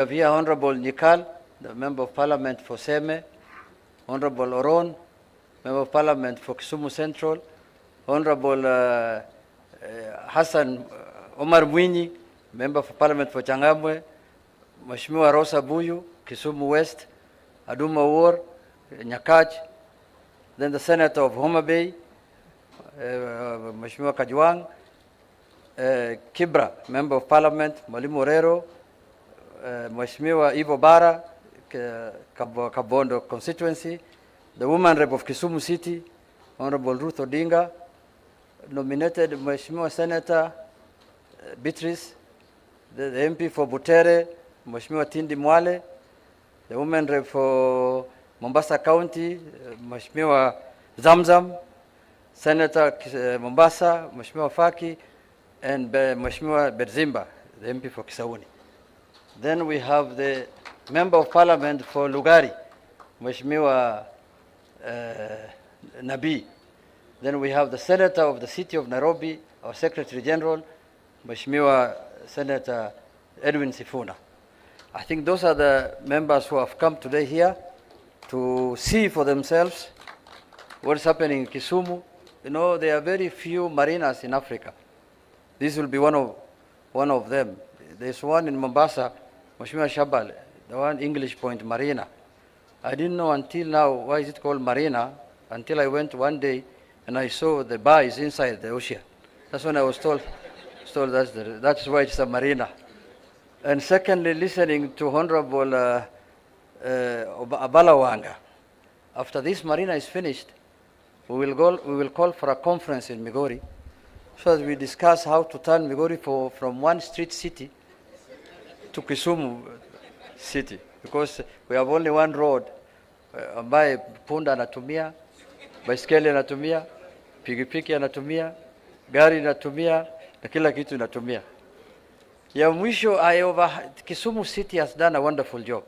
We have here Honorable Nikal, the Member of Parliament for Seme, Honorable Oron, Member of Parliament for Kisumu Central, Honorable Hassan Omar Mwinyi, Member of Parliament for Changamwe, Mheshimiwa Rosa Buyu, Kisumu West, Aduma War, Nyakach, then the Senator of Homa Bay, Mheshimiwa Kajwang, Kibra, Member of Parliament, Mwalimu Orero, Mheshimiwa Ivo Bara, Kabondo constituency, the Woman Rep of Kisumu City, Honorable Ruth Odinga, nominated Mheshimiwa Senator Beatrice, the MP for Butere, Mheshimiwa Tindi Mwale, the Woman Rep for Mombasa County, Mheshimiwa Zamzam, Senator Mombasa, Mheshimiwa Faki, and Mheshimiwa Berzimba, the MP for Kisauni. Then we have the Member of Parliament for Lugari, Mheshimiwa Nabi. Then we have the Senator of the City of Nairobi, our Secretary General, Mheshimiwa Senator Edwin Sifuna. I think those are the members who have come today here to see for themselves what's happening in Kisumu. You know, there are very few marinas in Africa. This will be one of them. There's one in Mombasa, Mheshimiwa Shabal, the one English Point Marina. I didn't know until now why is it called Marina, until I went one day and I saw the bar is inside the ocean. That's when I was told that's why it's a marina. And secondly, listening to Honorable Abalawanga. After this marina is finished, we will call for a conference in Migori so that we discuss how to turn Migori from one street city to Kisumu city, because we have only one road ambaye punda anatumia, baiskeli anatumia, pikipiki anatumia, gari anatumia, na kila kitu anatumia. Ya mwisho, Kisumu city has done a wonderful job.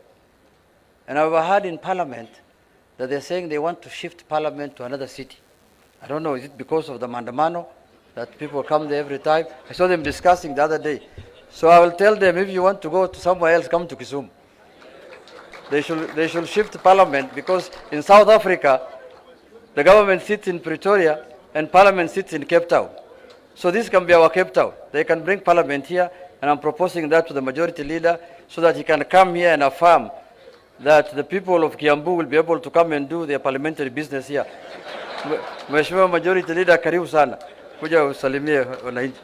And I overheard in Parliament that they're saying they want to shift Parliament to another city. I don't know, is it because of the Mandamano that people come there every time? I saw them discussing the other day. So I will tell them, if you want to go to somewhere else, come to Kisumu. They should shift Parliament, because in South Africa, the government sits in Pretoria and Parliament sits in Cape Town. So this can be our Cape Town. They can bring Parliament here, and I'm proposing that to the majority leader so that he can come here and affirm that the people of Kiambu will be able to come and do their parliamentary business here. Mheshimiwa majority leader, karibu sana. Kuja usalimie wananchi.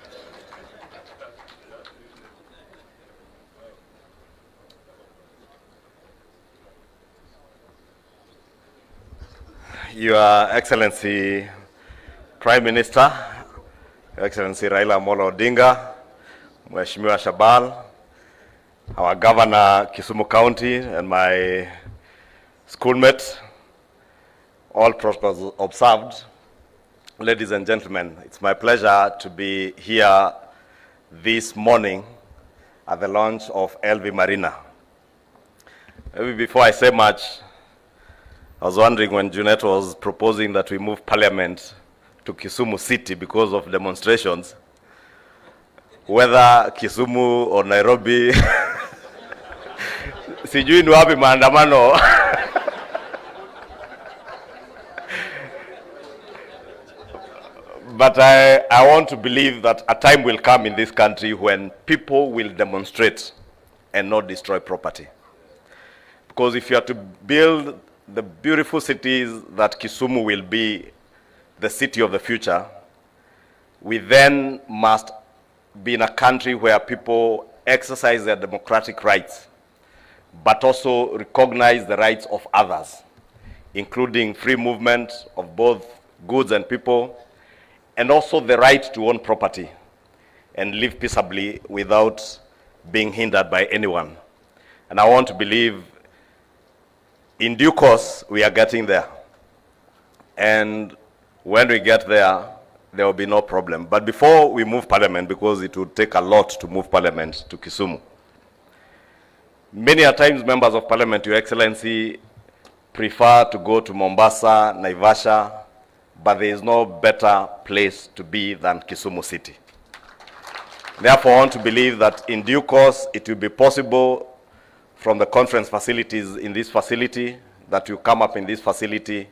Your Excellency Prime Minister, Your Excellency Raila Odinga, Mheshimiwa Shabal, our Governor Kisumu County, and my schoolmates, all protocols observed. Ladies and gentlemen, it's my pleasure to be here this morning at the launch of LV Marina. Maybe before I say much, I was wondering when Junet was proposing that we move Parliament to Kisumu City because of demonstrations, whether Kisumu or Nairobi, sijui ni wapi maandamano. But I want to believe that a time will come in this country when people will demonstrate and not destroy property. Because if you are to build the beautiful cities that Kisumu will be the city of the future, we then must be in a country where people exercise their democratic rights, but also recognize the rights of others, including free movement of both goods and people, and also the right to own property and live peaceably without being hindered by anyone. And I want to believe in due course we are getting there. And when we get there, there will be no problem. But before we move Parliament, because it would take a lot to move Parliament to Kisumu, many a times members of Parliament, Your Excellency, prefer to go to Mombasa, Naivasha, but there is no better place to be than Kisumu City. Therefore, I want to believe that in due course it will be possible from the conference facilities in this facility, that you come up in this facility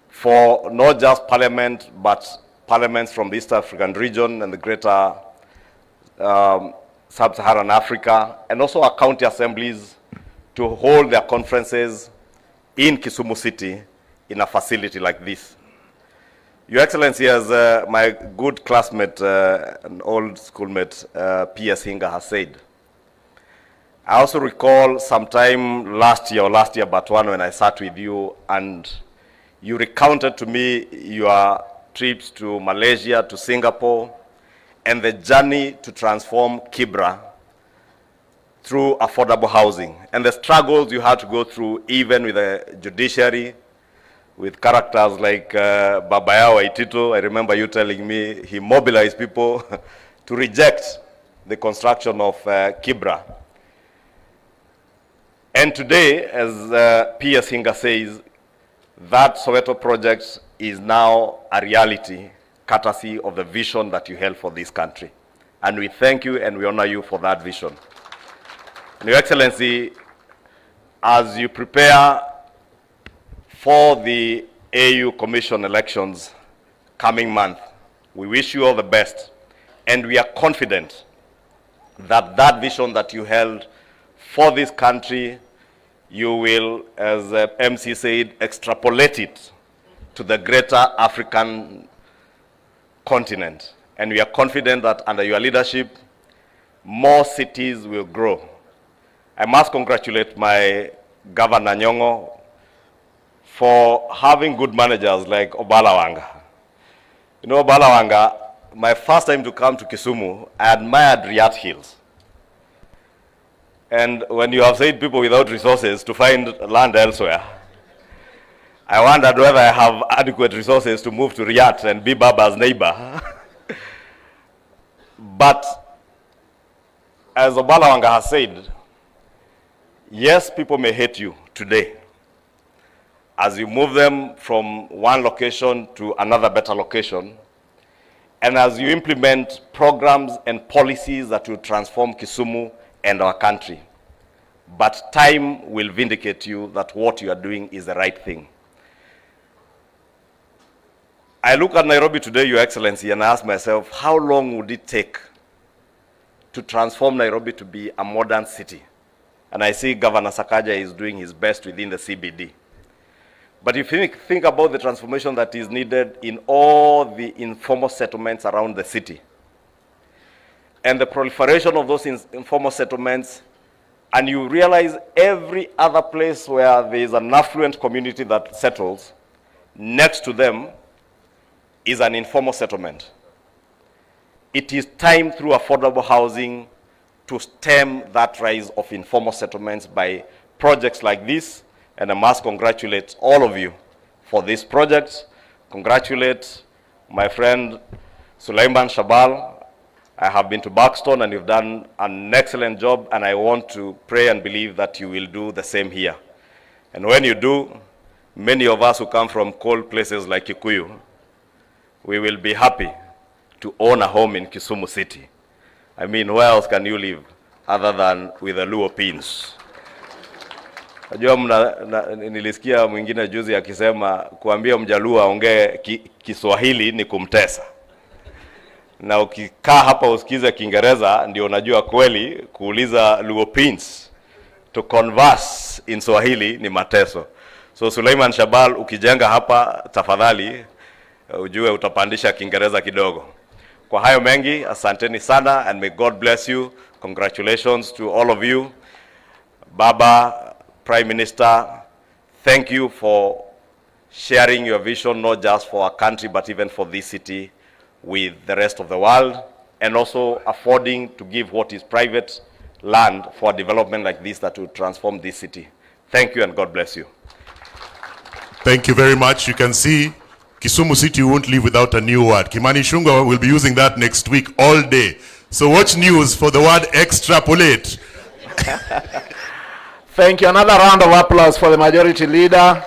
for not just Parliament, but parliaments from the East African region and the greater Sub-Saharan Africa, and also our county assemblies to hold their conferences in Kisumu City in a facility like this. Your Excellency, as my good classmate and old schoolmate P.S. Hinga has said, I also recall sometime last year but one, when I sat with you and you recounted to me your trips to Malaysia, to Singapore, and the journey to transform Kibra through affordable housing, and the struggles you had to go through even with the judiciary, with characters like Babayao Waitito. I remember you telling me he mobilized people to reject the construction of Kibra. And today, as P.S. Hinga says, that Soweto project is now a reality, courtesy of the vision that you held for this country. And we thank you and we honor you for that vision. And Your Excellency, as you prepare for the AU Commission elections coming month, we wish you all the best. And we are confident that that vision that you held for this country, you will, as MC said, extrapolate it to the greater African continent. And we are confident that under your leadership, more cities will grow. I must congratulate my Governor Nyong'o for having good managers like Obalawanga. You know, Obalawanga, my first time to come to Kisumu, I admired Riyadh Hills. And when you have said people without resources to find land elsewhere, I wondered whether I have adequate resources to move to Riyadh and be Baba's neighbor. But as Obalawanga has said, yes, people may hate you today as you move them from one location to another better location, and as you implement programs and policies that will transform Kisumu and our country. But time will vindicate you that what you are doing is the right thing. I look at Nairobi today, Your Excellency, and I ask myself, how long would it take to transform Nairobi to be a modern city? And I see Governor Sakaja is doing his best within the CBD. But if you think about the transformation that is needed in all the informal settlements around the city, and the proliferation of those informal settlements, and you realize every other place where there is an affluent community that settles, next to them is an informal settlement. It is time through affordable housing to stem that rise of informal settlements by projects like this, and I must congratulate all of you for this project. Congratulate my friend Sulaiman Shabal. I have been to Buxton and you've done an excellent job, and I want to pray and believe that you will do the same here. And when you do, many of us who come from cold places like Kikuyu, we will be happy to own a home in Kisumu City. I mean, where else can you live other than with the Luo pins? Najua nilisikia mwingine juzi akisema kuambia Mjaluo aongee Kiswahili ni kumtesa. Na ukikaa hapa usikize Kiingereza ndio unajua kweli kuuliza Luo pins to converse in Swahili ni mateso. So Sulaiman Shabal, ukijenga hapa tafadhali ujue utapandisha Kiingereza kidogo. Kwa hayo mengi, asanteni sana, and may God bless you. Congratulations to all of you. Baba, Prime Minister, thank you for sharing your vision, not just for our country, but even for this city with the rest of the world, and also affording to give what is private land for a development like this that will transform this city. Thank you, and God bless you. Thank you very much. You can see Kisumu City won't live without a new word. Kimani Ichung'wah will be using that next week all day. So watch news for the word extrapolate. Thank you. Another round of applause for the Majority Leader.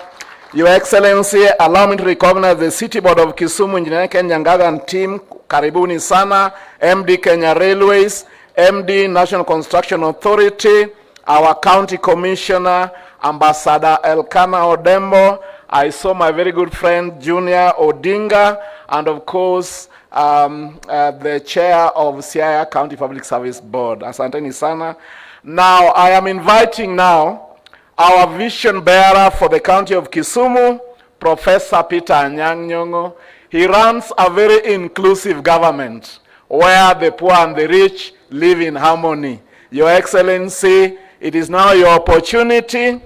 Your Excellency, allow me to recognize the City Board of Kisumu, Engineer Ken Nyangaga and team. Karibuni sana. MD Kenya Railways, MD National Construction Authority, our county commissioner, Ambassador Elkanah Odembo. I saw my very good friend, Junior Odinga, and of course, the chair of Siaya County Public Service Board, Asanteni Sana. Now, I am inviting now our vision bearer for the county of Kisumu, Professor Peter Anyang' Nyong'o. He runs a very inclusive government where the poor and the rich live in harmony. Your Excellency, it is now your opportunity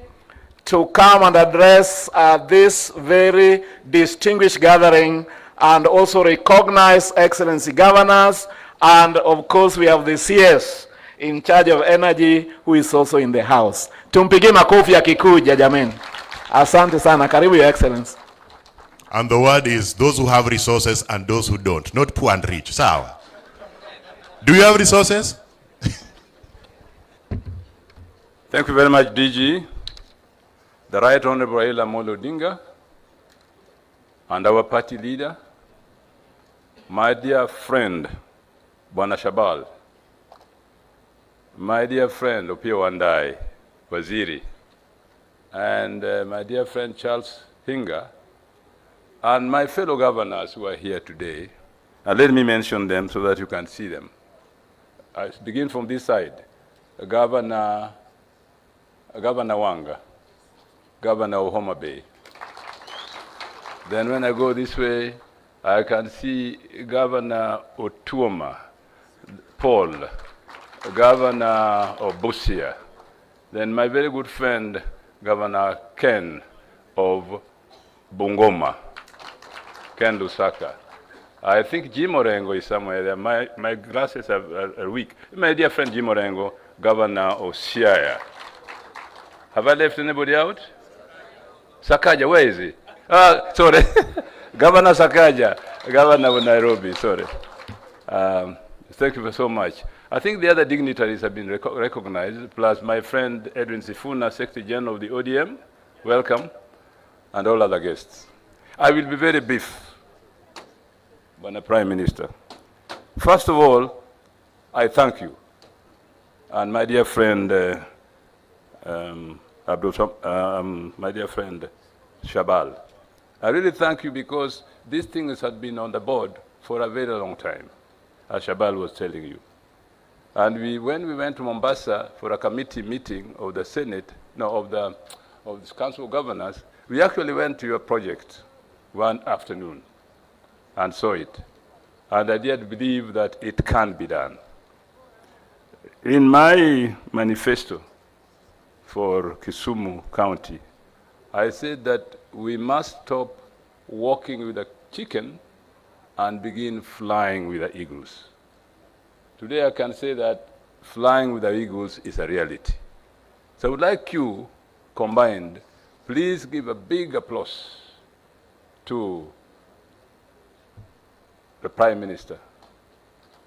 to come and address this very distinguished gathering and also recognize Excellency governors. And of course, we have the CS in charge of energy who is also in the house. Tumpigie makofi yakikuja jameni. Asante sana. Karibu, Your Excellency. And the word is those who have resources and those who don't, not poor and rich. Sawa. Do you have resources? Thank you very much, DG. The Right Honorable Raila Odinga, and our party leader, my dear friend, Bwana Shabal, my dear friend, Opiyo Wandayi, Waziri, and my dear friend, Charles Hinga, and my fellow governors who are here today. And let me mention them so that you can see them. I begin from this side. Governor Wanga, Governor of Homa Bay. Then when I go this way, I can see Governor Otuoma, Paul, Governor of Busia. Then my very good friend, Governor Ken of Bungoma, Ken Lusaka. I think Jim Orengo is somewhere there. My glasses are weak. My dear friend Jim Orengo, Governor of Siaya. Have I left anybody out? Sakaja, where is he? Sorry. Governor Sakaja, Governor of Nairobi, sorry. Thank you so much. I think the other dignitaries have been recognized, plus my friend Edwin Sifuna, Secretary General of the ODM, welcome, and all other guests. I will be very brief, Bwana Prime Minister. First of all, I thank you, and my dear friend, my dear friend Shabal. I really thank you because these things had been on the board for a very long time, as Shabal was telling you. And when we went to Mombasa for a committee meeting of the Senate, of the Council of Governors, we actually went to your project one afternoon and saw it. And I did believe that it can be done. In my manifesto for Kisumu County, I said that we must stop walking with a chicken and begin flying with the eagles. Today I can say that flying with the eagles is a reality. So I would like you, combined, please give a big applause to the Prime Minister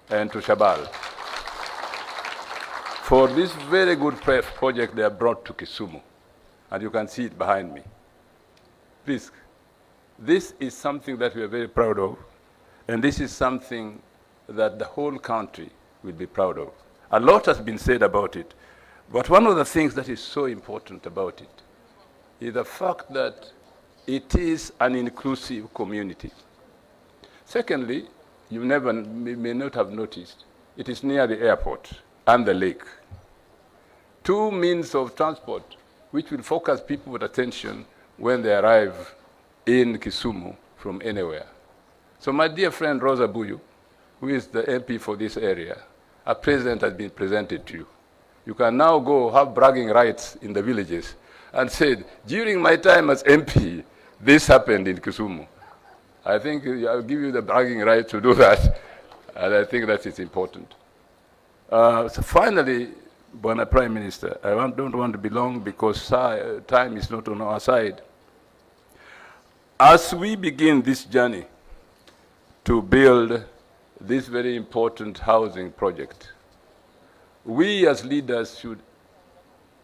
and to Shabal for this very good project they have brought to Kisumu. And you can see it behind me. Please, this is something that we are very proud of, and this is something that the whole country will be proud of. A lot has been said about it, but one of the things that is so important about it is the fact that it is an inclusive community. Secondly, you may not have noticed, it is near the airport and the lake. Two means of transport which will focus people's attention when they arrive in Kisumu from anywhere. So my dear friend Rosa Buyu, who is the MP for this area, a present has been presented to you. You can now go have bragging rights in the villages and say, during my time as MP, this happened in Kisumu. I think I'll give you the bragging right to do that, and I think that is important. So finally, Bwana Prime Minister, I don't want to be long because time is not on our side. As we begin this journey to build this very important housing project, we as leaders should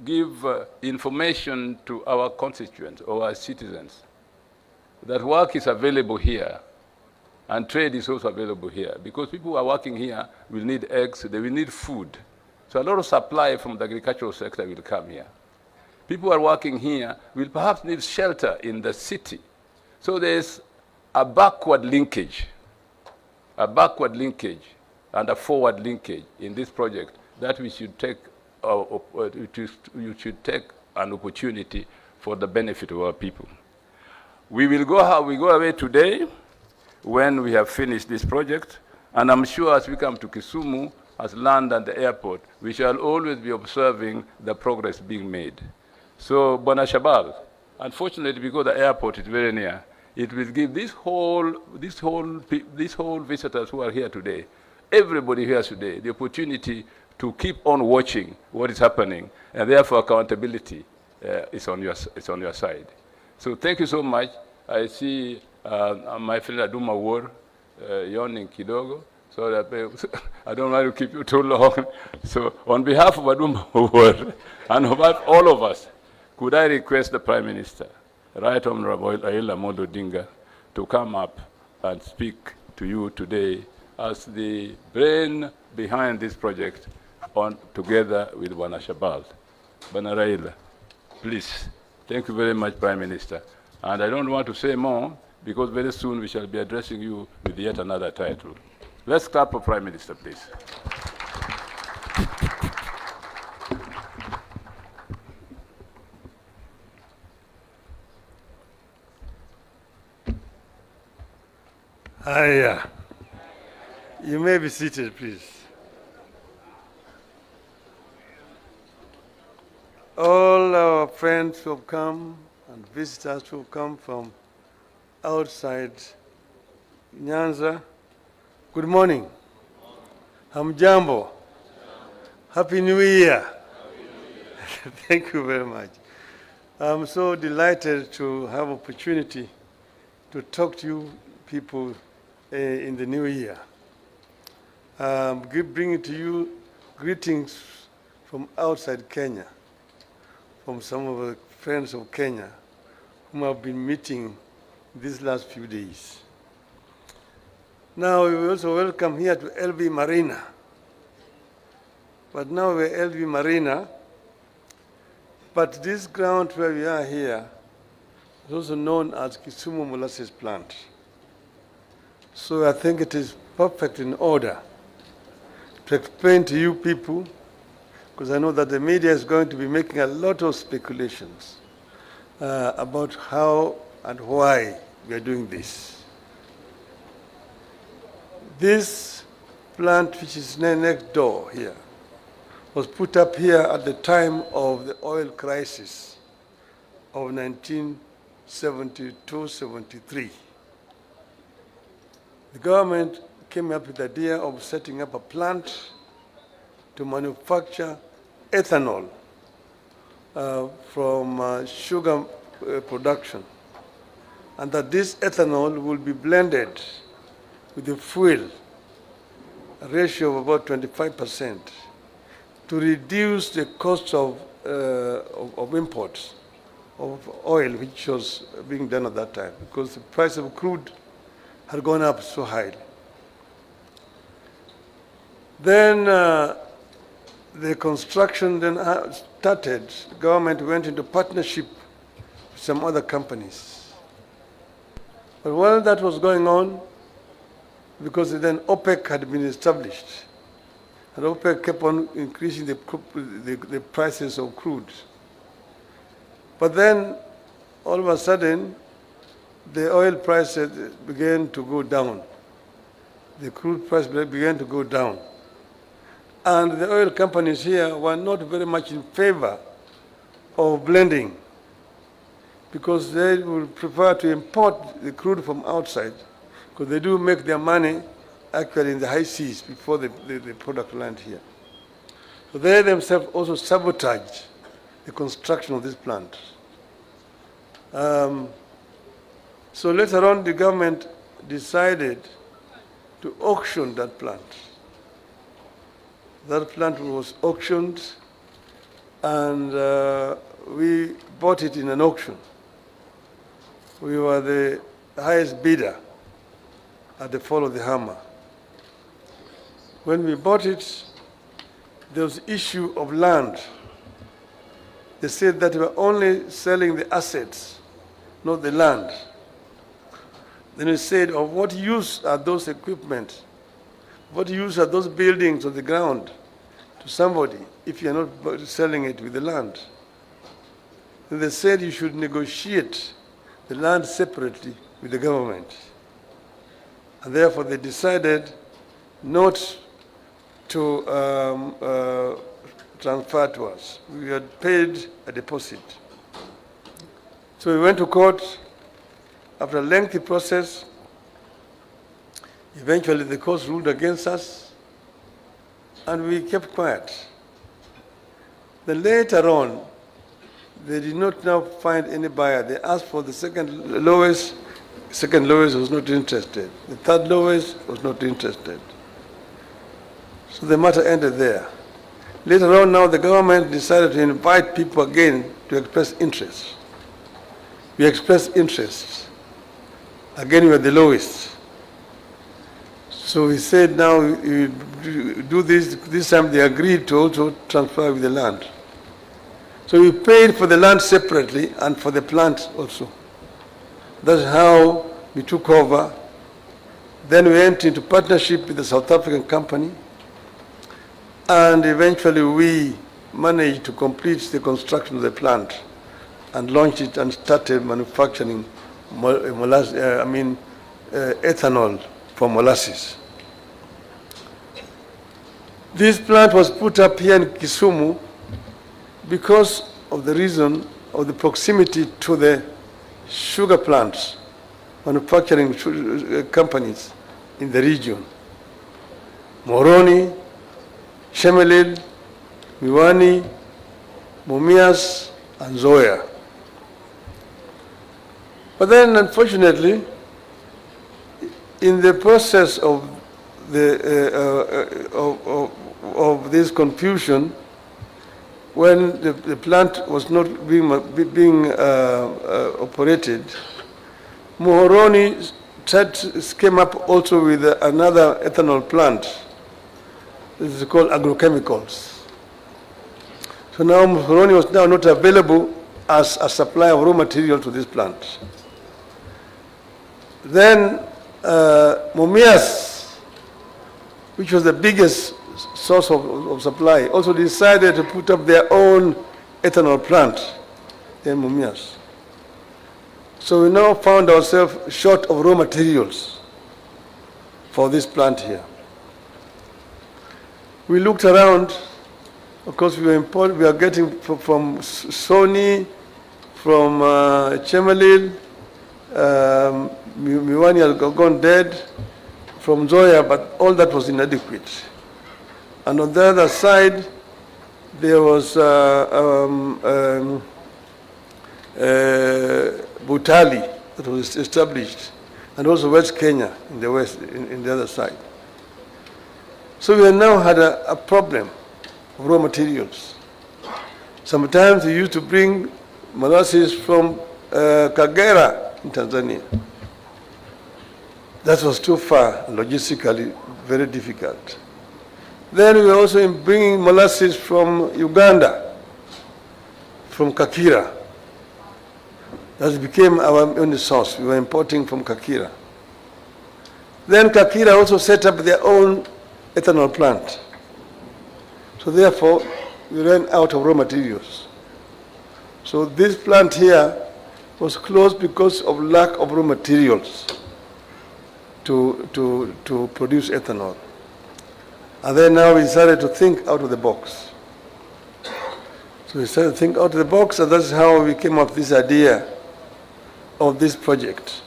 give information to our constituents or our citizens that work is available here and trade is also available here, because people who are working here will need eggs, they will need food. So a lot of supply from the agricultural sector will come here. People who are working here will perhaps need shelter in the city. So there's a backward linkage and a forward linkage in this project that we should take, you should take an opportunity for the benefit of our people. We go away today when we have finished this project, and I'm sure as we come to Kisumu, as land and the airport, we shall always be observing the progress being made. So, Bwana Shabal, unfortunately, because the airport is very near, it will give these whole visitors who are here today, everybody here today, the opportunity to keep on watching what is happening, and therefore accountability is on your side. So thank you so much. I see my friend Aduma War yawning kidogo, so that I don't want to keep you too long. So on behalf of Aduma War and on behalf of all of us, could I request the Prime Minister, Right Honorable Raila Odinga, to come up and speak to you today as the brain behind this project, together with Bwana Shabal. Bwana Raila, please. Thank you very much, Prime Minister. And I don't want to say more, because very soon we shall be addressing you with yet another title. Let's clap for Prime Minister, please. Hiya. You may be seated, please. All our friends who have come and visitors who have come from outside Nyanza, good morning. Hamjambo. Happy New Year. Thank you very much. I'm so delighted to have opportunity to talk to you people in the new year. Bringing to you greetings from outside Kenya, from some of the friends of Kenya whom I've been meeting these last few days. Now we also welcome here to LV Marina. But now we're LV Marina, but this ground where we are here is also known as Kisumu Molasses Plant. So I think it is perfect in order to explain to you people, because I know that the media is going to be making a lot of speculations about how and why we are doing this. This plant, which is next door here, was put up here at the time of the oil crisis of 1972-73. The government came up with the idea of setting up a plant to manufacture ethanol from sugar production, and that this ethanol will be blended with the fuel, a ratio of about 25%, to reduce the cost of imports of oil, which was being done at that time, because the price of crude had gone up so highly. Then the construction then started. The government went into partnership with some other companies. But while that was going on, because then OPEC had been established, and OPEC kept on increasing the prices of crude. But then, all of a sudden, the oil prices began to go down. The crude price began to go down. And the oil companies here were not very much in favor of blending, because they would prefer to import the crude from outside, because they do make their money actually in the high seas before the product land here. So they themselves also sabotage the construction of this plant. So later on, the government decided to auction that plant. That plant was auctioned, and we bought it in an auction. We were the highest bidder at the fall of the hammer. When we bought it, there was issue of land. They said that we were only selling the assets, not the land. Then we said, of what use are those equipment? What use are those buildings on the ground to somebody if you're not selling it with the land? Then they said you should negotiate the land separately with the government. And therefore they decided not to transfer to us. We had paid a deposit. So we went to court. After a lengthy process, eventually the court ruled against us, and we kept quiet. Then later on, they did not now find any buyer. They asked for the second lowest. Second lowest was not interested. The third lowest was not interested. So the matter ended there. Later on now, the government decided to invite people again to express interest. We expressed interest. Again, we were the lowest. So we said now we do this. This time they agreed to also transfer with the land. So we paid for the land separately and for the plant also. That's how we took over. Then we entered into partnership with the South African company. And eventually we managed to complete the construction of the plant and launched it and started manufacturing ethanol for molasses. This plant was put up here in Kisumu because of the reason of the proximity to the sugar plants, manufacturing companies in the region. Moroni, Shemelil, Miwani, Mumias, and Zoya. But then, unfortunately, in the process of of this confusion, when the plant was not being operated, Muhoroni came up also with another ethanol plant. This is called agrochemicals. So now Muhoroni was now not available as a supplier of raw material to this plant. Then Mumias, which was the biggest source of supply, also decided to put up their own ethanol plant in Mumias. So we now found ourselves short of raw materials for this plant here. We looked around. Of course, we are getting from Sony, from Chemelil, Miwani had gone dead, from Zoya, but all that was inadequate. And on the other side, there was Butali that was established, and also West Kenya in the west, in the other side. So we now had a problem of raw materials. Sometimes we used to bring molasses from Kagera in Tanzania. That was too far, logistically very difficult. Then we were also bringing molasses from Uganda, from Kakira. That became our only source. We were importing from Kakira. Then Kakira also set up their own ethanol plant. So therefore, we ran out of raw materials. So this plant here was closed because of lack of raw materials to produce ethanol. And then now we decided to think out of the box. So we started to think out of the box, and that's how we came up with this idea of this project.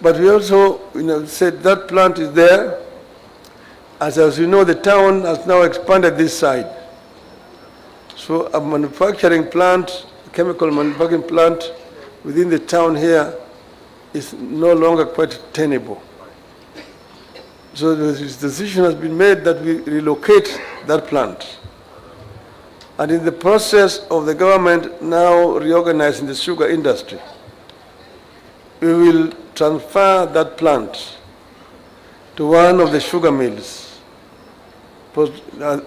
But we also said that plant is there. As you know, the town has now expanded this side. So a manufacturing plant, a chemical manufacturing plant within the town here is no longer quite tenable. So this decision has been made that we relocate that plant. And in the process of the government now reorganizing the sugar industry, we will transfer that plant to one of the sugar mills,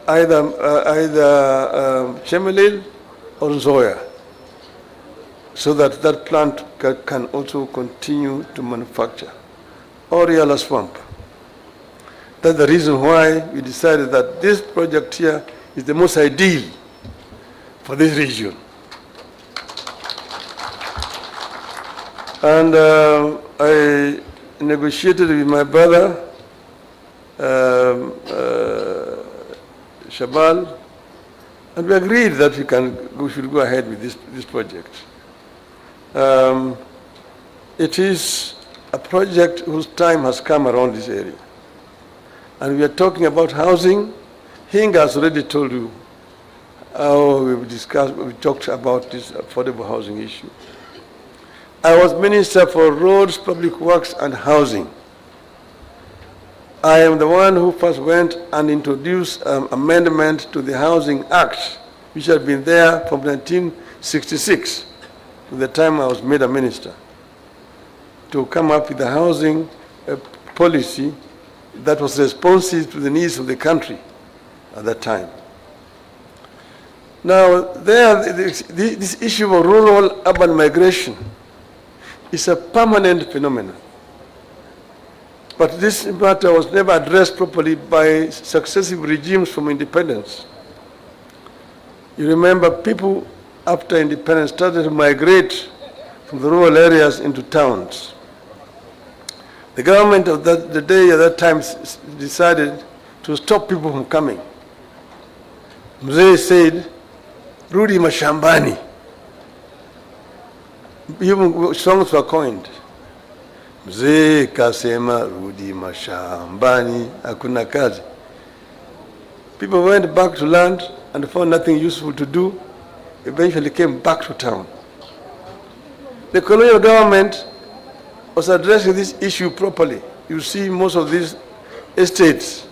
either Chemelil or Zoya, so that that plant can also continue to manufacture, or Yala Swamp. That's the reason why we decided that this project here is the most ideal for this region. And I negotiated with my brother, Shabal, and we agreed that we should go ahead with this project. It is a project whose time has come around this area. And we are talking about housing. Hinga has already told you how we talked about this affordable housing issue. I was Minister for Roads, Public Works and Housing. I am the one who first went and introduced amendment to the Housing Act, which had been there from 1966, to the time I was made a minister, to come up with a housing policy that was responsive to the needs of the country at that time. Now, this issue of rural-urban migration is a permanent phenomenon. But this matter was never addressed properly by successive regimes from independence. You remember people after independence started to migrate from the rural areas into towns. The government of the day at that time decided to stop people from coming. Mzee said, Rudi mashambani. Even songs were coined. Mzee kasema rudi mashambani, hakuna kazi. People went back to land and found nothing useful to do, eventually came back to town. The colonial government was addressing this issue properly. You see most of these estates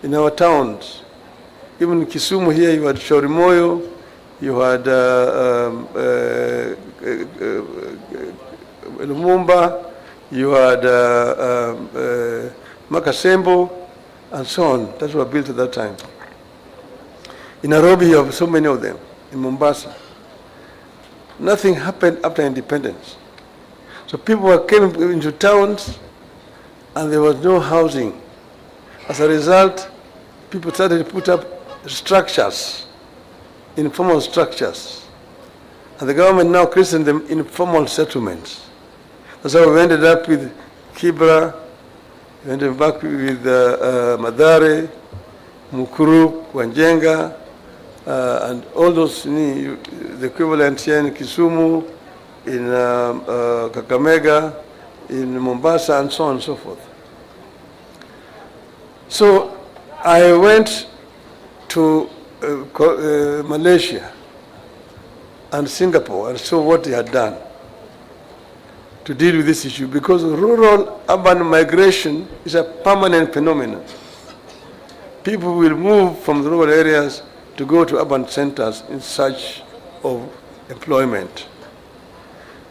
in our towns. Even in Kisumu here, you had Shorimoyo, you had Lumumba, you had Makasembo, and so on. That were built at that time. In Nairobi, you have so many of them. In Mombasa. Nothing happened after independence. So people came into towns and there was no housing. As a result, people started to put up structures, informal structures. And the government now christened them informal settlements. That's how we ended up with Kibra, we ended up with Madare, Mukuru, Wanjenga, and all those, the equivalent here in Kisumu, in Kakamega, in Mombasa, and so on and so forth. So I went to Malaysia and Singapore and saw what they had done to deal with this issue, because rural-urban migration is a permanent phenomenon. People will move from the rural areas to go to urban centers in search of employment.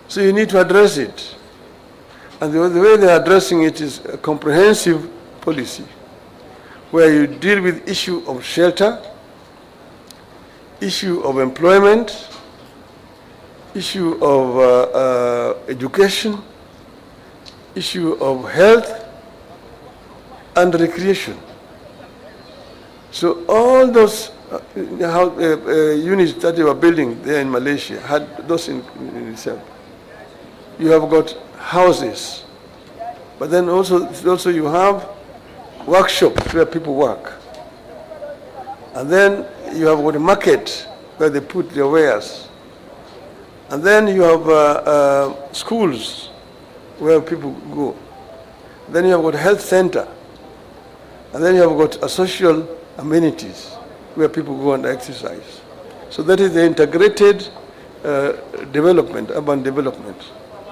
So you need to address it. And the way they're addressing it is a comprehensive policy, where you deal with issue of shelter, issue of employment, issue of education, issue of health, and recreation. So all those units that they were building there in Malaysia had those in itself. You have got houses, but then also you have workshops where people work. And then you have got a market where they put their wares. And then you have schools where people go. Then you have got a health center. And then you have got a social amenities where people go and exercise. So that is the integrated development, urban development,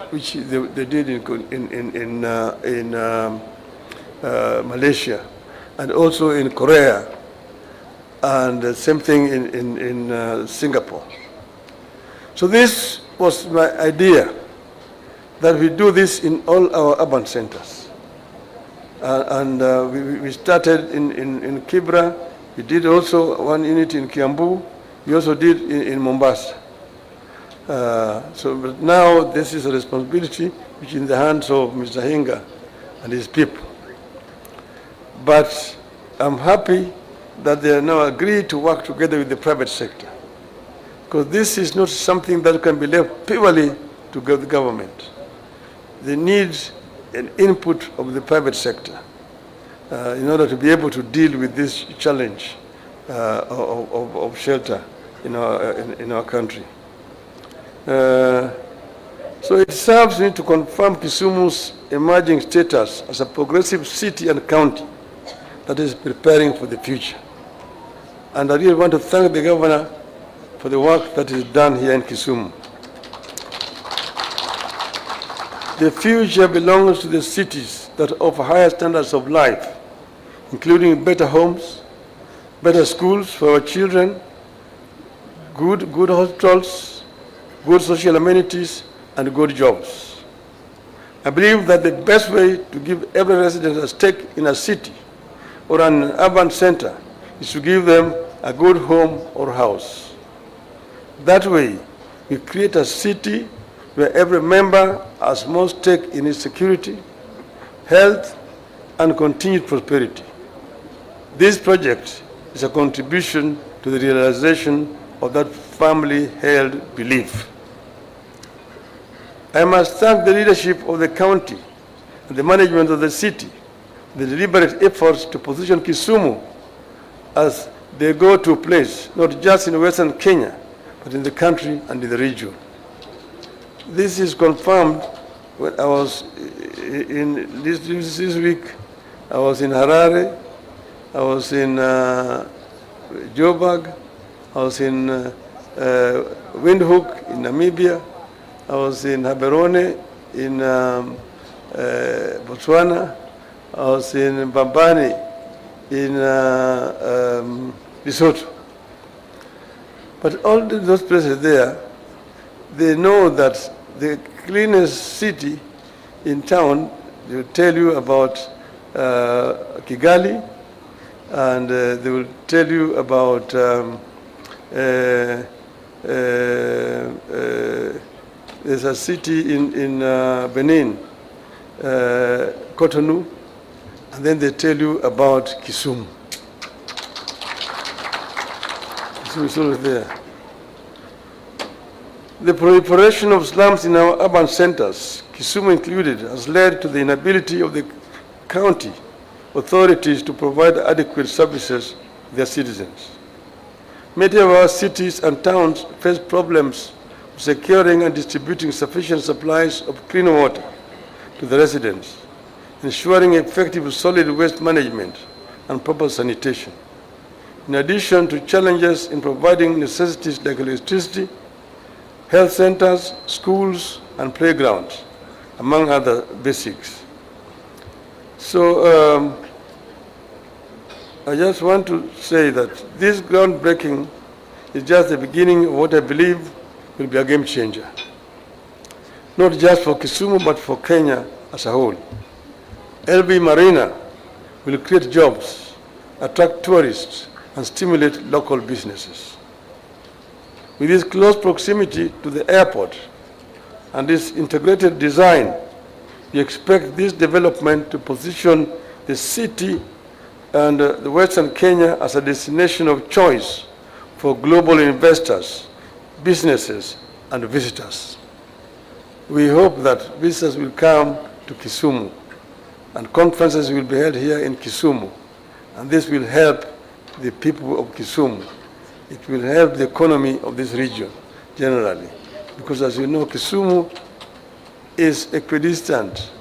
which they did in Malaysia, and also in Korea, and the same thing in Singapore. So this was my idea, that we do this in all our urban centers. We started in Kibra, We did also one unit in Kiambu. We also did in Mombasa. But now this is a responsibility which is in the hands of Mr. Hinga and his people. But I'm happy that they are now agreed to work together with the private sector, because this is not something that can be left purely to the government. They need an input of the private sector in order to be able to deal with this challenge of shelter in our country. So it serves me to confirm Kisumu's emerging status as a progressive city and county that is preparing for the future. And I really want to thank the governor for the work that is done here in Kisumu. The future belongs to the cities that offer higher standards of life, including better homes, better schools for our children, good hospitals, good social amenities, and good jobs. I believe that the best way to give every resident a stake in a city or an urban center is to give them a good home or house. That way, we create a city where every member has more stake in its security, health, and continued prosperity. This project is a contribution to the realization of that family-held belief. I must thank the leadership of the county and the management of the city, the deliberate efforts to position Kisumu as the go-to place, not just in Western Kenya, but in the country and in the region. This is confirmed when I was in this week. I was in Harare, I was in Joburg, I was in Windhoek in Namibia, I was in Gaborone in Botswana, I was in Bambani in Lesotho. But all those places there, they know that the cleanest city in town, they will tell you about Kigali, and they will tell you about there's a city in Benin, Cotonou, and then they tell you about Kisumu. Kisumu is always there. The proliferation of slums in our urban centers, Kisumu included, has led to the inability of the county authorities to provide adequate services to their citizens. Many of our cities and towns face problems of securing and distributing sufficient supplies of clean water to the residents, ensuring effective solid waste management and proper sanitation. In addition to challenges in providing necessities like electricity, health centers, schools, and playgrounds, among other basics. So I just want to say that this groundbreaking is just the beginning of what I believe will be a game changer, not just for Kisumu, but for Kenya as a whole. LB Marina will create jobs, attract tourists, and stimulate local businesses. With its close proximity to the airport and its integrated design, we expect this development to position the city and the Western Kenya as a destination of choice for global investors, businesses, and visitors. We hope that visitors will come to Kisumu, and conferences will be held here in Kisumu, and this will help the people of Kisumu. It will help the economy of this region generally, because as you know, Kisumu is equidistant.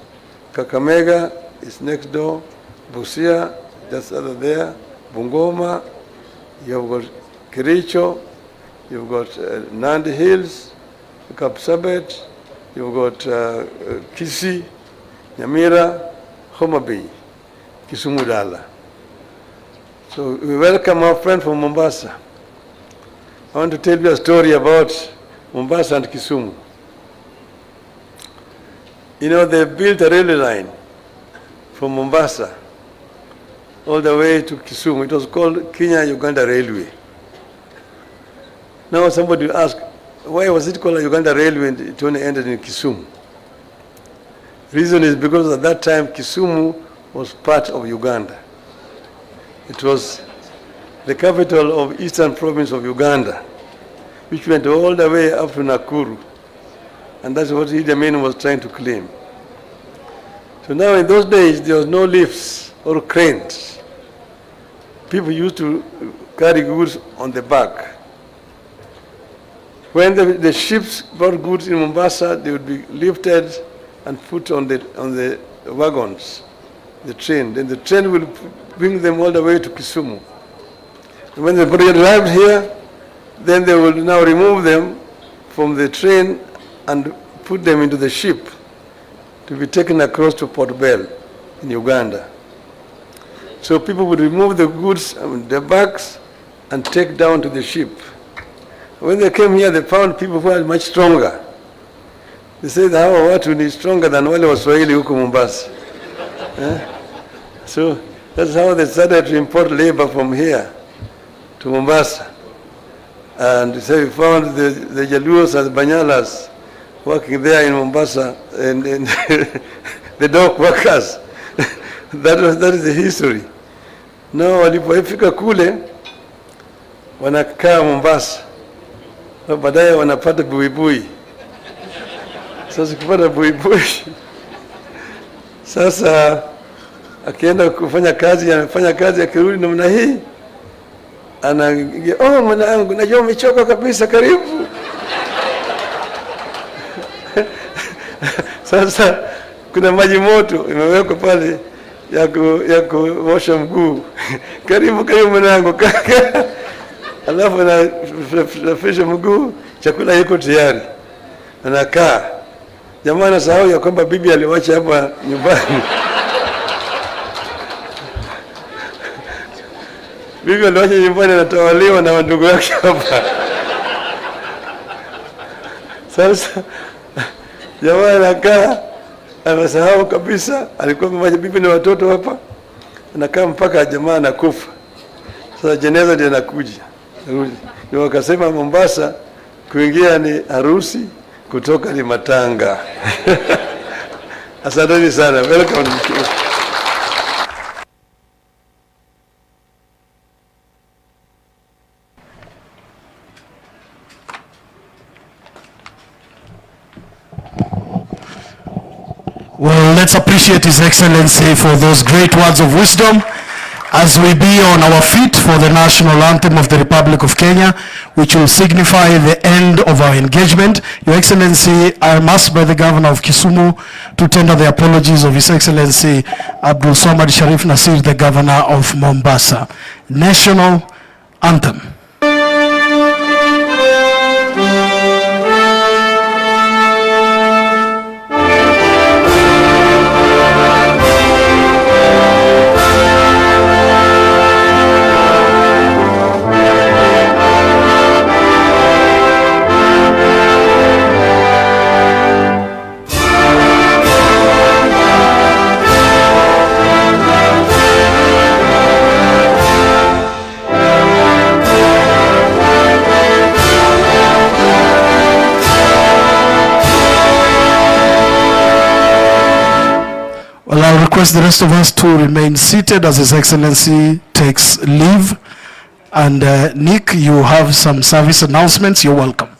Kakamega is next door, Busia, just other there, Bungoma, you've got Kericho, you've got Nandi Hills, Kapsabet, you've got Kisii, Nyamira, Homa Bay, Kisumu Dala. So we welcome our friend from Mombasa. I want to tell you a story about Mombasa and Kisumu. You know, they built a railway line from Mombasa all the way to Kisumu. It was called Kenya-Uganda Railway. Now somebody will ask, why was it called a Uganda Railway and it only ended in Kisumu? Reason is because at that time Kisumu was part of Uganda. It was the capital of Eastern Province of Uganda, which went all the way up to Nakuru. And that's what Idi Amin was trying to claim. So now in those days, there was no lifts or cranes. People used to carry goods on the back. When the ships brought goods in Mombasa, they would be lifted and put on the wagons, the train. Then the train will bring them all the way to Kisumu. And when they arrived here, then they will now remove them from the train and put them into the ship to be taken across to Port Bell in Uganda. So people would remove the goods, the bags, and take down to the ship. When they came here, they found people who are much stronger. They said, hawa watu ni stronger than wale Waswahili huko Mombasa. So that's how they started to import labor from here to Mombasa. And so we found the Jaluos and the Banyalas working there in Mombasa, and the dock workers. That is the history. Now walipofika kule wanakaa Mombasa, baadaye wanapata buibui. Sasa kupata buibui, sasa akienda kufanya kazi, anafanya kazi, akirudi namna hii anaingia, oh mwanangu, najua umechoka kabisa, karibu. Sasa kuna maji moto imewekwa pale ya kuosha mguu. Karibu mwanangu. Alafu anafisha mguu, chakula iko tayari. Anakaa. Jamaa anasahau ya kwamba bibi aliwacha hapa nyumbani. Bibi aliwacha nyumbani, anatawaliwa na ndugu yake hapa. Sasa jamaa anakaa, anasahau kabisa alikuwa mmoja bibi na watoto hapa. Anakaa mpaka jamaa anakufa. Sasa jeneza ndio inakuja. Ndio wakasema Mombasa kuingia ni harusi, kutoka ni matanga. Asanteni sana. Welcome. Well, let's appreciate His Excellency for those great words of wisdom as we be on our feet for the national anthem of the Republic of Kenya, which will signify the end of our engagement. Your Excellency, I am asked by the Governor of Kisumu to tender the apologies of His Excellency Abdul Samad Sharif Nasir, the Governor of Mombasa. National anthem. Well, I'll request the rest of us to remain seated as His Excellency takes leave. And Nick, you have some service announcements. You're welcome.